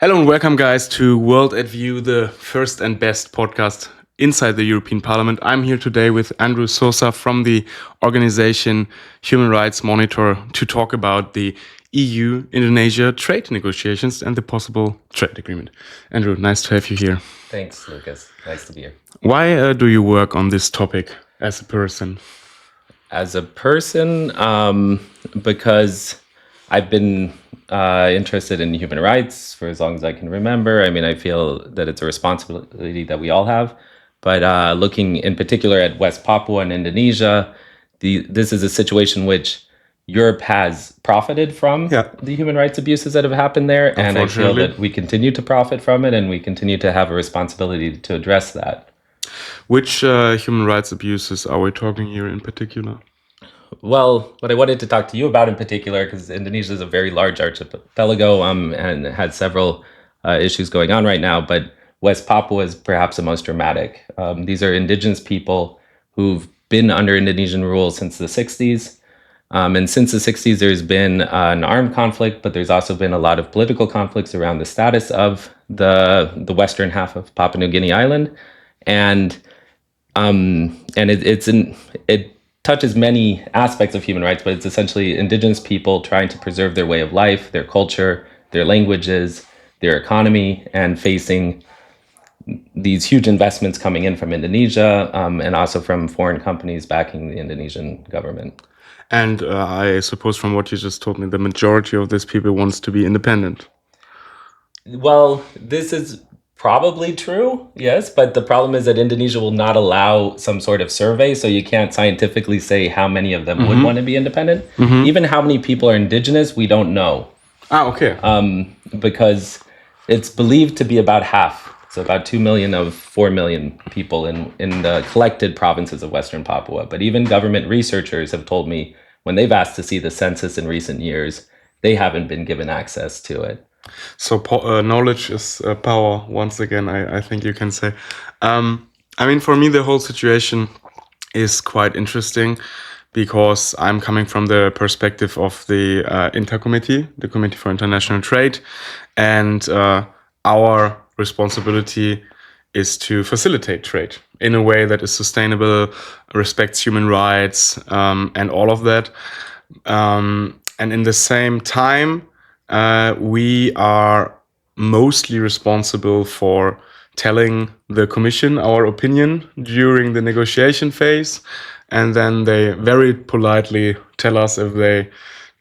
Hello and welcome, guys, to World at View, the first and best podcast inside the European Parliament. I'm here today with Andrew de Sousa from the organization Human Rights Monitor to talk about the EU-Indonesia trade negotiations and the possible trade agreement. Andrew, nice to have you here. Thanks, Lucas. Nice to be here. Why do you work on this topic as a person? As a person, because I've been interested in human rights for as long as I can remember. I mean, I feel that it's a responsibility that we all have. But looking in particular at West Papua and Indonesia, this is a situation which Europe has profited from the human rights abuses that have happened there. And I feel that we continue to profit from it, and we continue to have a responsibility to address that. Which human rights abuses are we talking here in particular? Well, what I wanted to talk to you about in particular, because Indonesia is a very large archipelago and had several issues going on right now, but West Papua is perhaps the most dramatic. These are indigenous people who've been under Indonesian rule since the 60s. And since the 60s, there's been an armed conflict, but there's also been a lot of political conflicts around the status of the western half of Papua New Guinea Island. And it touches many aspects of human rights, but it's essentially indigenous people trying to preserve their way of life, their culture, their languages, their economy, and facing these huge investments coming in from Indonesia and also from foreign companies backing the Indonesian government. And I suppose from what you just told me, the majority of these people wants to be independent. Well, this is probably true, yes, but the problem is that Indonesia will not allow some sort of survey, so you can't scientifically say how many of them would want to be independent. Even how many people are indigenous, we don't know. Okay. Because it's believed to be about half, so about 2 million of 4 million people in the collected provinces of Western Papua. But even government researchers have told me when they've asked to see the census in recent years, they haven't been given access to it. So knowledge is power, once again, I think you can say. I mean, for me, the whole situation is quite interesting because I'm coming from the perspective of the INTA committee, the Committee for International Trade, and our responsibility is to facilitate trade in a way that is sustainable, respects human rights, and all of that. And in the same time, we are mostly responsible for telling the Commission our opinion during the negotiation phase, and then they very politely tell us if they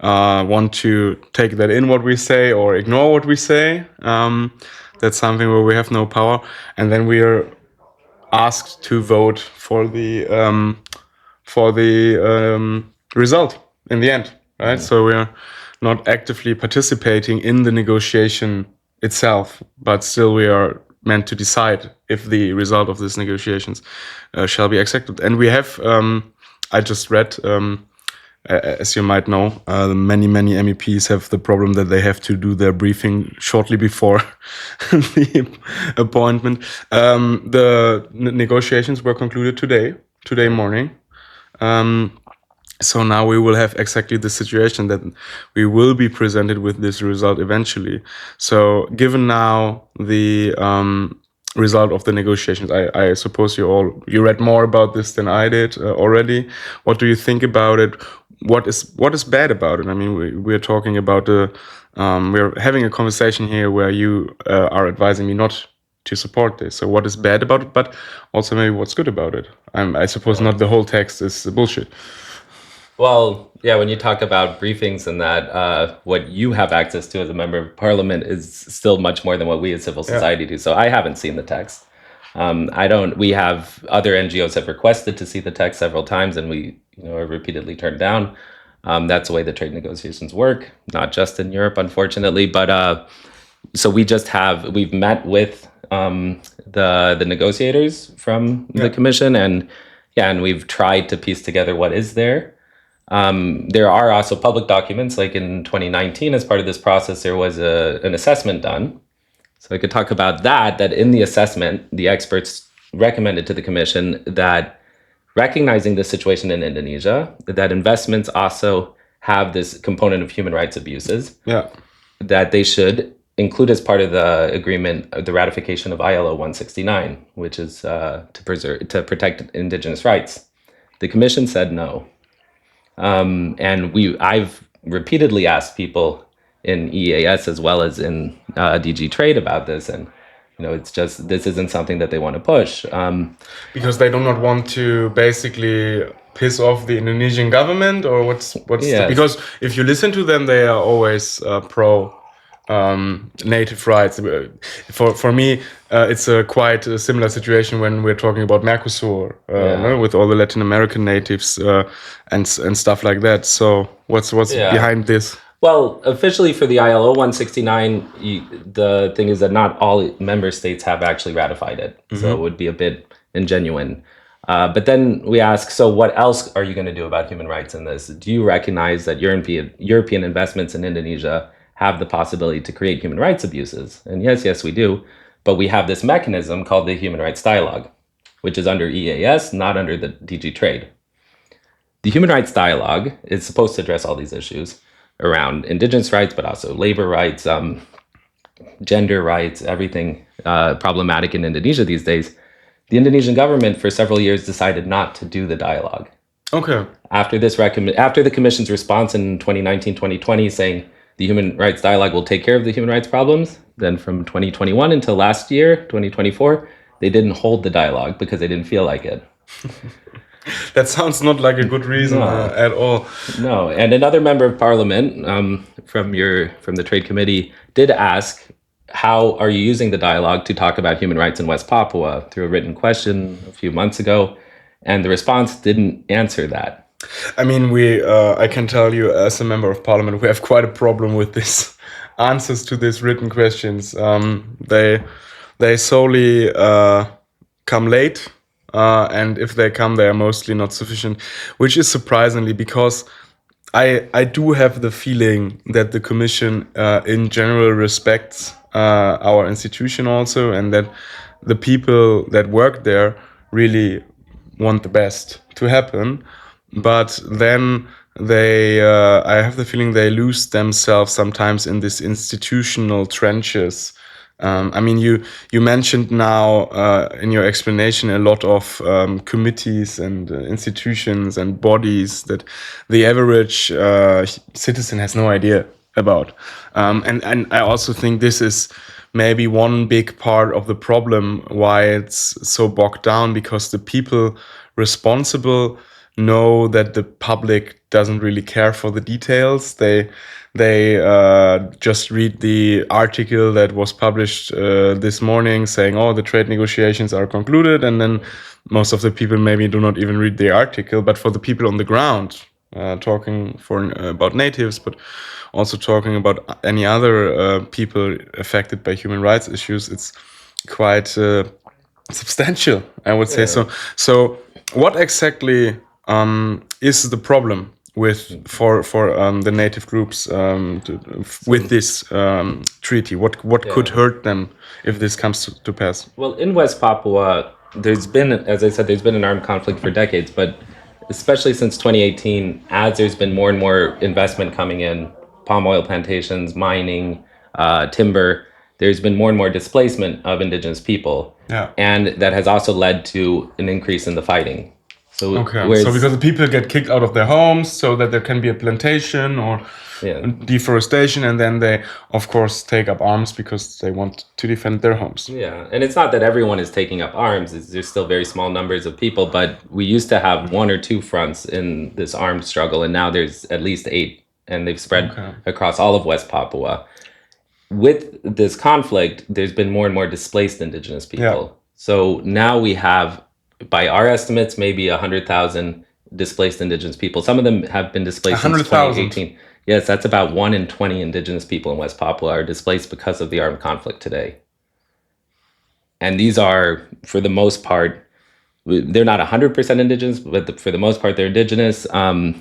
want to take that in what we say or ignore what we say. That's something where we have no power, and then we are asked to vote for the result in the end, right? So we are not actively participating in the negotiation itself, but still we are meant to decide if the result of these negotiations shall be accepted. And we have, I just read, as you might know, many MEPs have the problem that they have to do their briefing shortly before the appointment. The negotiations were concluded today morning. So now we will have exactly the situation that we will be presented with this result eventually. So given now the result of the negotiations, I suppose you read more about this than I did already. What do you think about it? What is bad about it? I mean, we're talking about we're having a conversation here where you are advising me not to support this. So what is bad about it? But also maybe what's good about it? I suppose not the whole text is bullshit. Well, yeah, when you talk about briefings and that, what you have access to as a member of parliament is still much more than what we as civil society do. So I haven't seen the text. We have other NGOs have requested to see the text several times, and we are repeatedly turned down. That's the way the trade negotiations work, not just in Europe, unfortunately. But so we've met with the negotiators from the Commission, and we've tried to piece together what is there. There are also public documents, like in 2019, as part of this process, there was an assessment done. So I could talk about that in the assessment, the experts recommended to the Commission that recognizing the situation in Indonesia, that investments also have this component of human rights abuses, that they should include as part of the agreement the ratification of ILO 169, which is to protect indigenous rights. The Commission said no. And I've repeatedly asked people in EAS as well as in DG Trade about this, and it's just this isn't something that they want to push. Because they do not want to basically piss off the Indonesian government, or what's Yes. because if you listen to them, they are always pro native rights. For me, it's a quite a similar situation when we're talking about Mercosur, with all the Latin American natives and stuff like that. So what's behind this? Well, officially for the ILO 169, the thing is that not all member states have actually ratified it. So it would be a bit ingenuine. But then we ask, so what else are you going to do about human rights in this? Do you recognize that European investments in Indonesia have the possibility to create human rights abuses? And yes, we do. But we have this mechanism called the Human Rights Dialogue, which is under EAS, not under the DG Trade. The Human Rights Dialogue is supposed to address all these issues around indigenous rights, but also labor rights, gender rights, everything problematic in Indonesia these days. The Indonesian government for several years decided not to do the dialogue. Okay. After the Commission's response in 2019, 2020 saying the Human Rights Dialogue will take care of the human rights problems, then from 2021 until last year, 2024, they didn't hold the dialogue because they didn't feel like it. That sounds not like a good reason at all. No, and another member of parliament from the Trade Committee did ask, how are you using the dialogue to talk about human rights in West Papua through a written question a few months ago, and the response didn't answer that. I mean, I can tell you as a member of parliament, we have quite a problem with this answers to these written questions. They solely come late. And if they come, they are mostly not sufficient, which is surprisingly because I do have the feeling that the Commission in general respects our institution also, and that the people that work there really want the best to happen. But then I have the feeling they lose themselves sometimes in this institutional trenches. I mean, you mentioned now in your explanation a lot of committees and institutions and bodies that the average citizen has no idea about. And I also think this is maybe one big part of the problem why it's so bogged down, because the people responsible know that the public doesn't really care for the details. They just read the article that was published this morning saying, oh, the trade negotiations are concluded. And then most of the people maybe do not even read the article. But for the people on the ground, talking about natives, but also talking about any other people affected by human rights issues, it's quite substantial, I would say. So what exactly is the problem for the native groups with this treaty? What could hurt them if this comes to pass? Well, in West Papua, there's been, as I said, there's been an armed conflict for decades, but especially since 2018, as there's been more and more investment coming in, palm oil plantations, mining, timber, there's been more and more displacement of indigenous people. Yeah. And that has also led to an increase in the fighting. So because the people get kicked out of their homes so that there can be a plantation or deforestation, and then they, of course, take up arms because they want to defend their homes. Yeah, and it's not that everyone is taking up arms. There's still very small numbers of people, but we used to have 1 or 2 fronts in this armed struggle, and now there's at least 8, and they've spread across all of West Papua. With this conflict, there's been more and more displaced indigenous people. Yeah. So now we have, by our estimates, maybe 100,000 displaced indigenous people. Some of them have been displaced since 2018. Yes, that's about 1 in 20 indigenous people in West Papua are displaced because of the armed conflict today. And these are, for the most part, they're not 100% indigenous, but for the most part, they're indigenous.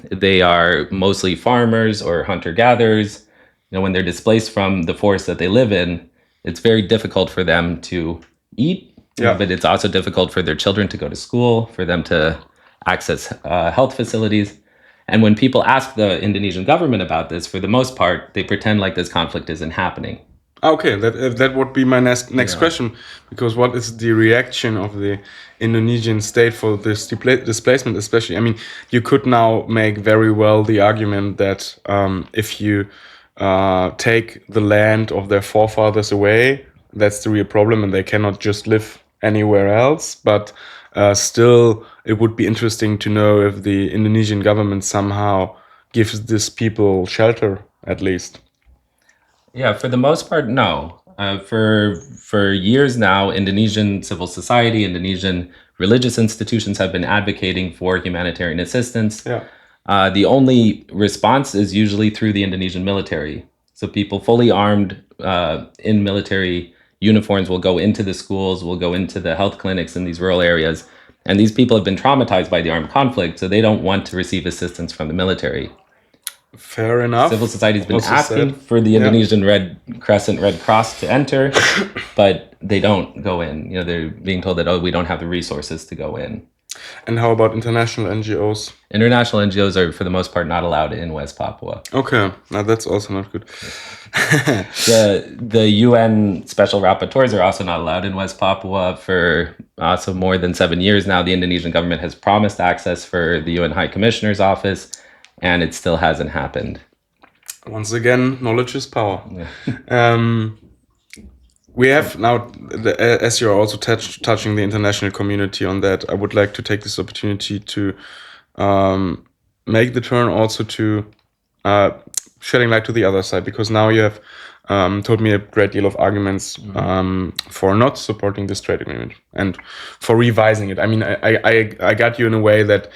They are mostly farmers or hunter-gatherers. When they're displaced from the forest that they live in, it's very difficult for them to eat. Yeah. But it's also difficult for their children to go to school, for them to access health facilities. And when people ask the Indonesian government about this, for the most part, they pretend like this conflict isn't happening. Okay, that would be my next question, because what is the reaction of the Indonesian state for this displacement, especially? I mean, you could now make very well the argument that if you take the land of their forefathers away, that's the real problem, and they cannot just live anywhere else. But still, it would be interesting to know if the Indonesian government somehow gives these people shelter, at least. Yeah, for the most part, no. For years now, Indonesian civil society, Indonesian religious institutions have been advocating for humanitarian assistance. Yeah. The only response is usually through the Indonesian military. So people fully armed in military uniforms will go into the schools, will go into the health clinics in these rural areas. And these people have been traumatized by the armed conflict, so they don't want to receive assistance from the military. Fair enough. Civil society has been Also asking said. for the Indonesian Red Crescent, Red Cross to enter, but they don't go in. You know, they're being told that, oh, we don't have the resources to go in. And how about international NGOs? International NGOs are, for the most part, not allowed in West Papua. Okay, now that's also not good. The UN special rapporteurs are also not allowed in West Papua for also more than 7 years now. The Indonesian government has promised access for the UN High Commissioner's office, and it still hasn't happened. Once again, knowledge is power. Yeah. We have now, as you're also touching the international community on that, I would like to take this opportunity to make the turn also to shedding light to the other side, because now you have told me a great deal of arguments for not supporting this trade agreement and for revising it. I mean, I got you in a way that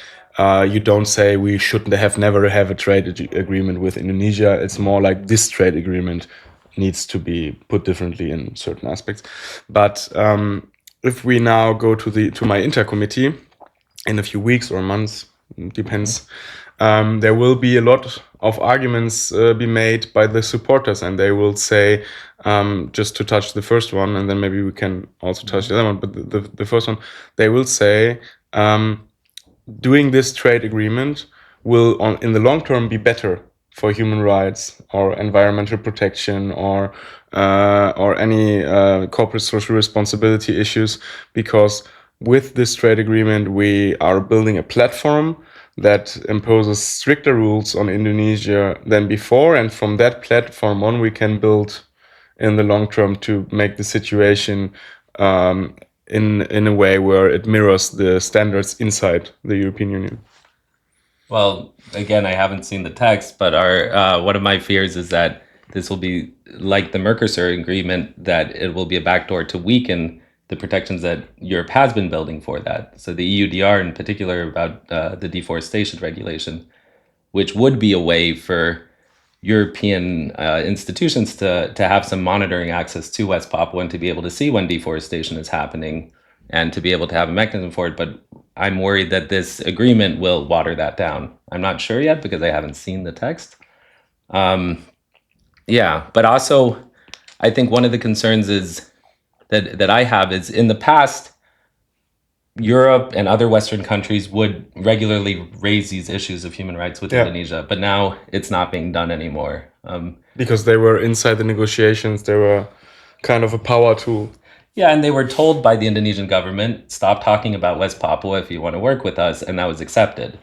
you don't say we shouldn't never have a trade agreement with Indonesia. It's more like this trade agreement needs to be put differently in certain aspects. But if we now go to my intercommittee in a few weeks or months, depends, there will be a lot of arguments be made by the supporters, and they will say, just to touch the first one, and then maybe we can also touch the other one, but the first one, they will say, doing this trade agreement will, in the long term, be better for human rights or environmental protection or any corporate social responsibility issues, because with this trade agreement we are building a platform that imposes stricter rules on Indonesia than before, and from that platform on we can build in the long term to make the situation in a way where it mirrors the standards inside the European Union. Well, again, I haven't seen the text, but one of my fears is that this will be like the Mercosur agreement, that it will be a backdoor to weaken the protections that Europe has been building for that. So the EUDR in particular about the deforestation regulation, which would be a way for European institutions to have some monitoring access to West Papua and to be able to see when deforestation is happening and to be able to have a mechanism for it. But I'm worried that this agreement will water that down. I'm not sure yet because I haven't seen the text. But also I think one of the concerns is that I have is, in the past, Europe and other Western countries would regularly raise these issues of human rights with Indonesia, but now it's not being done anymore. Because they were inside the negotiations, they were kind of a power tool. Yeah, and they were told by the Indonesian government, stop talking about West Papua if you want to work with us, and that was accepted.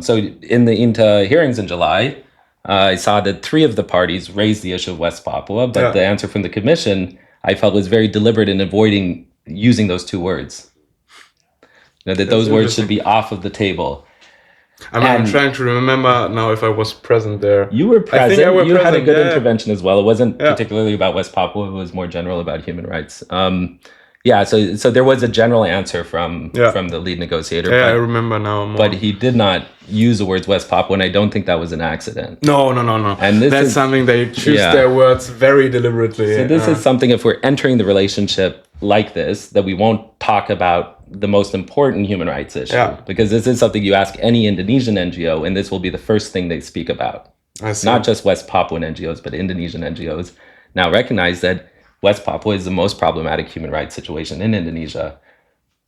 So in the INTA hearings in July, I saw that 3 of the parties raised the issue of West Papua, but the answer from the Commission, I felt, was very deliberate in avoiding using those 2 words. You know, that those words should be off of the table. I'm trying to remember now if I was present there. You were present. I think I was present. Had a good yeah. intervention as well. It wasn't particularly about West Papua. It was more general about human rights. So there was a general answer from the lead negotiator. Yeah, I remember now more. But he did not use the words West Papua, and I don't think that was an accident. No. And that's something they choose their words very deliberately. So this is something, if we're entering the relationship like this, that we won't talk about the most important human rights issue. Yeah. Because this is something you ask any Indonesian NGO, and this will be the first thing they speak about. Not just West Papuan NGOs, but Indonesian NGOs now recognize that West Papua is the most problematic human rights situation in Indonesia.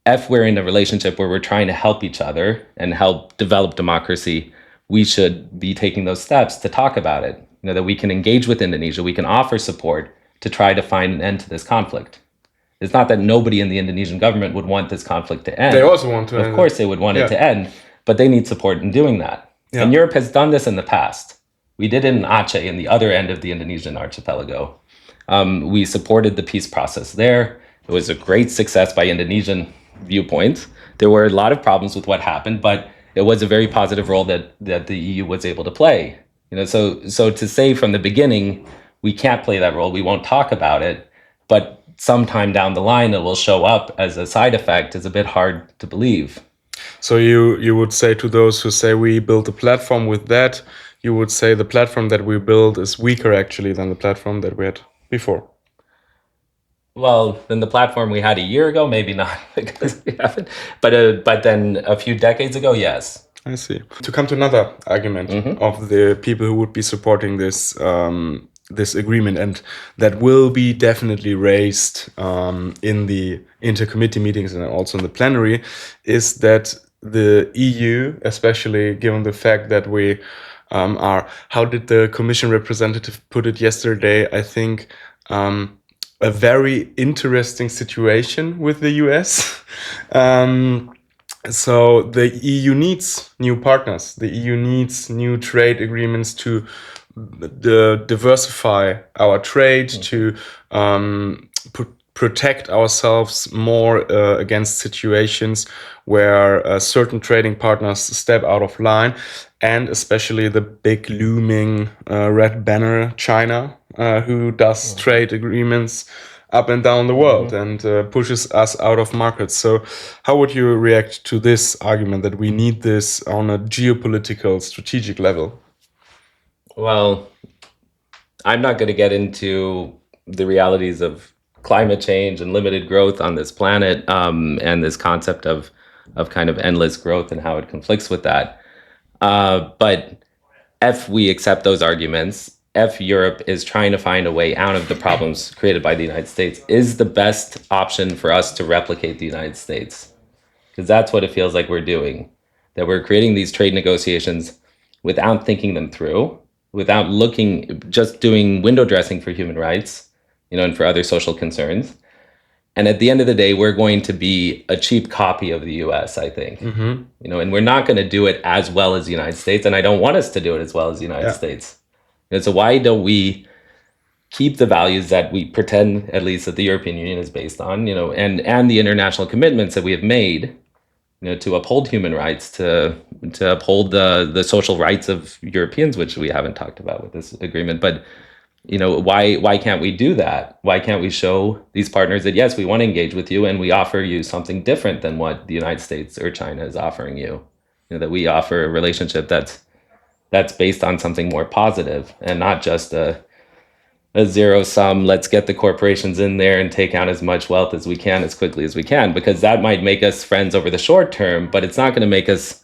If we're in a relationship where we're trying to help each other and help develop democracy, we should be taking those steps to talk about it. You know, that we can engage with Indonesia, we can offer support, to try to find an end to this conflict. It's not that nobody in the Indonesian government would want this conflict to end. They also want to end. Of course they would want it to end, but they need support in doing that. Yeah. And Europe has done this in the past. We did it in Aceh, in the other end of the Indonesian archipelago. We supported the peace process there. It was a great success by Indonesian viewpoint. There were a lot of problems with what happened, but it was a very positive role that the EU was able to play. So to say from the beginning, we can't play that role, we won't talk about it, but sometime down the line it will show up as a side effect is a bit hard to believe. So you would say to those who say we built a platform with that, you would say the platform that we build is weaker actually than the platform that we had before. Well, then the platform we had a year ago, maybe not, because we haven't. But then a few decades ago, yes. I see. To come to another argument of the people who would be supporting this this agreement, and that will be definitely raised in the intercommittee meetings and also in the plenary, is that the EU, especially given the fact that we are, how did the Commission representative put it yesterday? I think a very interesting situation with the US. So the EU needs new partners. The EU needs new trade agreements to diversify our trade, to protect ourselves more against situations where certain trading partners step out of line, and especially the big looming red banner China, who does trade agreements up and down the world and pushes us out of markets. So how would you react to this argument that we need this on a geopolitical, strategic level? Well, I'm not going to get into the realities of climate change and limited growth on this planet, and this concept of kind of endless growth and how it conflicts with that. But if we accept those arguments, if Europe is trying to find a way out of the problems created by the United States, is the best option for us to replicate the United States? Because that's what it feels like we're doing, that we're creating these trade negotiations without thinking them through, without looking, just doing window dressing for human rights, and for other social concerns. And at the end of the day, we're going to be a cheap copy of the US, I think. And we're not going to do it as well as the United States. And I don't want us to do it as well as the United States. And so why don't we keep the values that we pretend, at least, that the European Union is based on, and the international commitments that we have made, to uphold human rights, to uphold the social rights of Europeans, which we haven't talked about with this agreement. But why can't we do that? Why can't we show these partners that, yes, we want to engage with you and we offer you something different than what the United States or China is offering you? That we offer a relationship that's based on something more positive and not just a zero sum, let's get the corporations in there and take out as much wealth as we can as quickly as we can, because that might make us friends over the short term, but it's not going to make us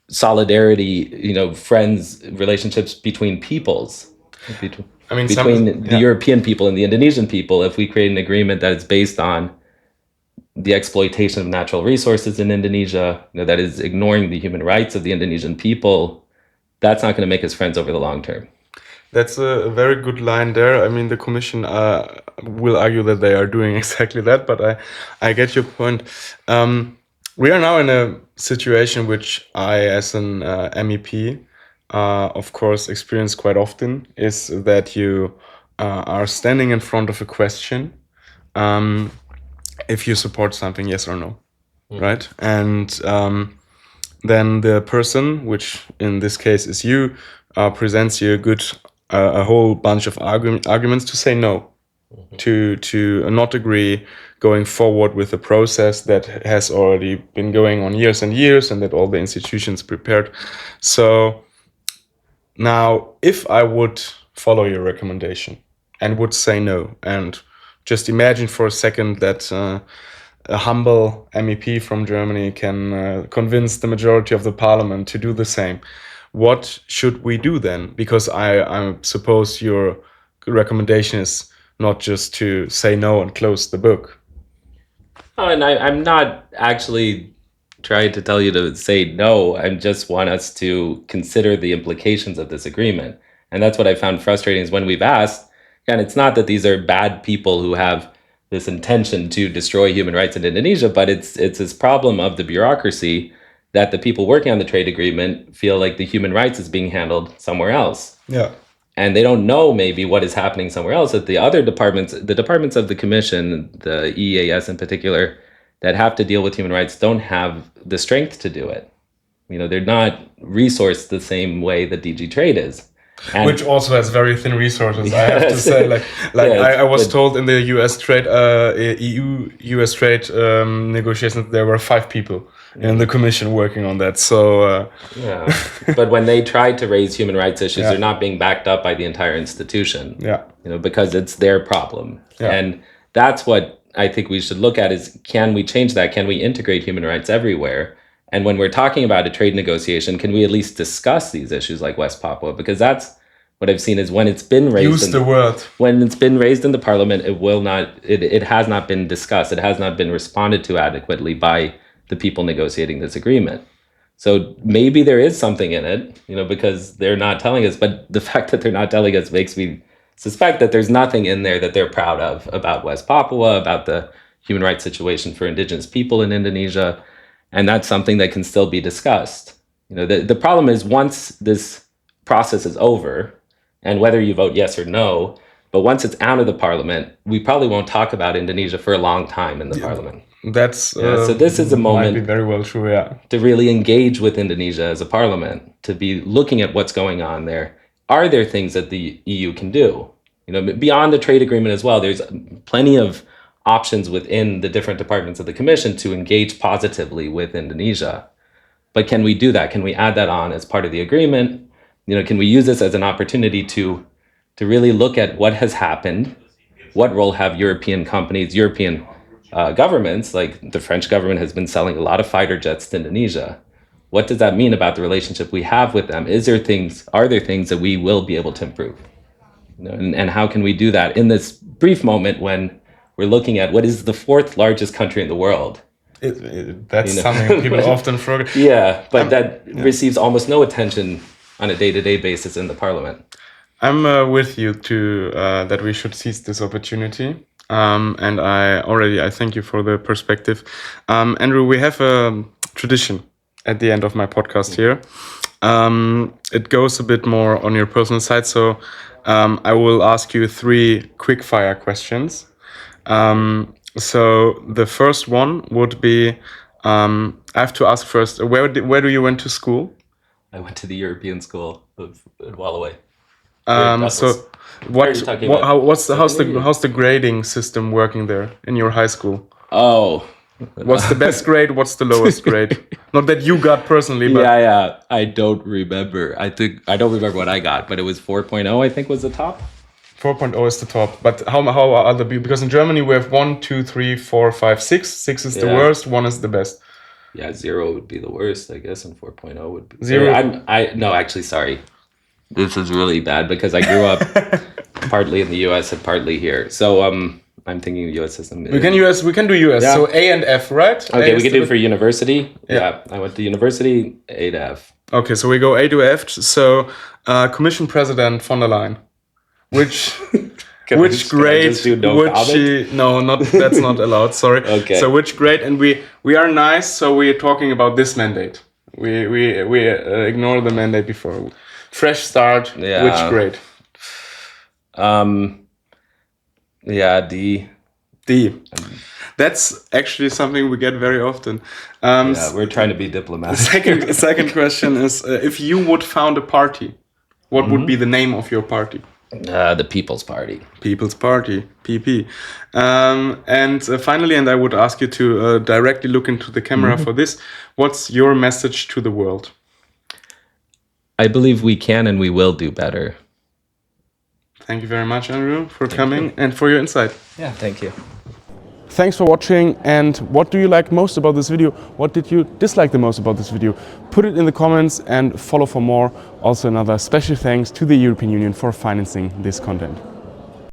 solidarity, friends, relationships between peoples. Between the European people and the Indonesian people, if we create an agreement that is based on the exploitation of natural resources in Indonesia, that is ignoring the human rights of the Indonesian people, that's not going to make us friends over the long term. That's a very good line there. I mean, the Commission will argue that they are doing exactly that, but I get your point. We are now in a situation which I, as an MEP, of course, experience quite often, is that you are standing in front of a question, if you support something, yes or no, right? And then the person, which in this case is you, presents you a whole bunch of arguments to say no, to not agree going forward with a process that has already been going on years and years and that all the institutions prepared. So now, if I would follow your recommendation and would say no, and just imagine for a second that a humble MEP from Germany can convince the majority of the parliament to do the same, what should we do then? Because I suppose your recommendation is not just to say no and close the book. Oh, and I'm not actually trying to tell you to say no. I just want us to consider the implications of this agreement. And that's what I found frustrating, is when we've asked, And it's not that these are bad people who have this intention to destroy human rights in Indonesia, but it's this problem of the bureaucracy that the people working on the trade agreement feel like the human rights is being handled somewhere else. Yeah. And they don't know maybe what is happening somewhere else, that the other departments, the departments of the Commission, the EAS in particular, that have to deal with human rights don't have the strength to do it. You know, they're not resourced the same way that DG Trade is. And which also has very thin resources, I have to say. Like Yeah, I was told in the US trade, EU-US trade negotiations, there were 5 people in the Commission working on that. So yeah. But when they try to raise human rights issues, Yeah. they're not being backed up by the entire institution. yeah, You know, because it's their problem. Yeah. And that's what I think we should look at is, can we change that? Can we integrate human rights everywhere? And when we're talking about a trade negotiation, can we at least discuss these issues like West Papua? Because that's what I've seen is when it's been raised use the word. when it's been raised in the parliament, it has not been discussed. It has not been responded to adequately by the people negotiating this agreement. So maybe there is something in it, you know, because they're not telling us. But the fact that they're not telling us makes me suspect that there's nothing in there that they're proud of about West Papua, about the human rights situation for indigenous people in Indonesia. And that's something that can still be discussed. You know, the problem is once this process is over, and whether you vote yes or no, but once it's out of the parliament, we probably won't talk about Indonesia for a long time in the parliament. That's So this is a might be moment very well true. Yeah, to really engage with Indonesia as a parliament, to be looking at what's going on there. Are there things that the EU can do? You know, beyond the trade agreement as well, there's plenty of options within the different departments of the Commission to engage positively with Indonesia. But can we do that? Can we add that on as part of the agreement? You know, can we use this as an opportunity to really look at what has happened? What role have European companies, European governments, like the French government has been selling a lot of fighter jets to Indonesia. What does that mean about the relationship we have with them? Are there things that we will be able to improve? You know, and how can we do that in this brief moment when we're looking at what is the 4th largest country in the world? That's something people often forget. Yeah, but that receives almost no attention on a day-to-day basis in the parliament. I'm with you too, that we should seize this opportunity. And I thank you for the perspective. Andrew, we have a tradition at the end of my podcast here. It goes a bit more on your personal side. So I will ask you 3 quick fire questions. So the first one would be, I have to ask first, where do you went to school? I went to the European School in Wallaway. So how's the grading system working there in your high school? Oh, what's the best grade? What's the lowest grade? Not that you got personally, but yeah. I don't remember. I don't remember what I got, but it was 4.0. I think was the top. 4.0 is the top. But how are other people? Because in Germany we have 1, 2, 3, 4, 5, 6. 6 is the worst. 1 is the best. Yeah, 0 would be the worst, I guess, and 4.0 would be 0. No, actually, sorry. This is really bad because I grew up partly in the US and partly here. So I'm thinking US system. We can do US. Yeah. So A and F, right? Okay, we can do it for university. Yeah, I went to university, A to F. Okay, so we go A to F. So Commission President von der Leyen. Which grade would she? No, that's not allowed. Sorry. Okay. So which grade? And we are nice. So we're talking about this mandate. We ignore the mandate before. Fresh start. Yeah. Which grade? Yeah, D. D. That's actually something we get very often. Yeah, we're trying to be diplomatic. Second question is, if you would found a party, what would be the name of your party? The People's Party. People's Party, PP. And finally, and I would ask you to directly look into the camera for this. What's your message to the world? I believe we can and we will do better. Thank you very much, Andrew, for coming and for your insight. Yeah, thank you. Thanks for watching. And what do you like most about this video? What did you dislike the most about this video? Put it in the comments and follow for more. Also, another special thanks to the European Union for financing this content.